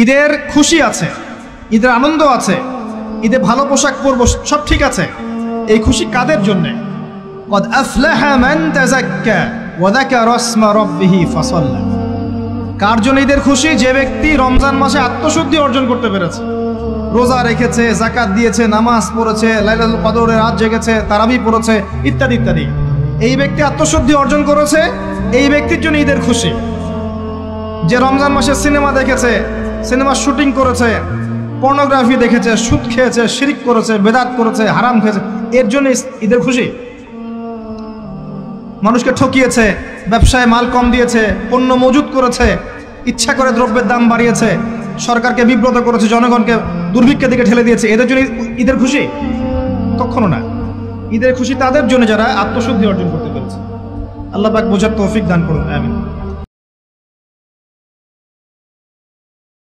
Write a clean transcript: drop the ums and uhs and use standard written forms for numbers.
ঈদের খুশি আছে, ঈদের আনন্দ আছে, ঈদে ভালো পোশাক পরবো, সব ঠিক আছে। এই খুশি কাদের জন্যে? কদ আফলাহা মান তাযাক্কা ওয়া যাকারা ইসমা রাব্বিহি ফাসাল্লা। কার জন্য ঈদের খুশি? যে ব্যক্তি রমজান মাসে আত্মশুদ্ধি অর্জন করতে পেরেছে, রোজা রেখেছে, যাকাত দিয়েছে, নামাজ পড়েছে, লাইলাতুল কদরের রাত জেগেছে, তারাবি পড়েছে, ইত্যাদি ইত্যাদি। এই ব্যক্তি আত্মশুদ্ধি অর্জন করেছে, এই ব্যক্তির জন্য ঈদের খুশি। যে রমজান মাসে সিনেমা দেখেছে, সিনেমার শুটিং করেছে, পর্নোগ্রাফি দেখেছে, সুদ খেয়েছে, শিরিক করেছে, বেদাত করেছে, হারাম খেয়েছে, এর জন্য ঈদের খুশি। মানুষকে ঠকিয়েছে, ব্যবসায় মাল কম দিয়েছে, পণ্য মজুত করেছে, ইচ্ছা করে দ্রব্যের দাম বাড়িয়েছে, সরকারকে বিব্রত করেছে, জনগণকে দুর্ভিক্ষের দিকে ঠেলে দিয়েছে, এদের জন্য ঈদের খুশি? কখনো না। ঈদের খুশি তাদের জন্য যারা আত্মশুদ্ধি অর্জন করতে পেরেছে। আল্লাহ পাক বোঝার তৌফিক দান করুন, আমিন।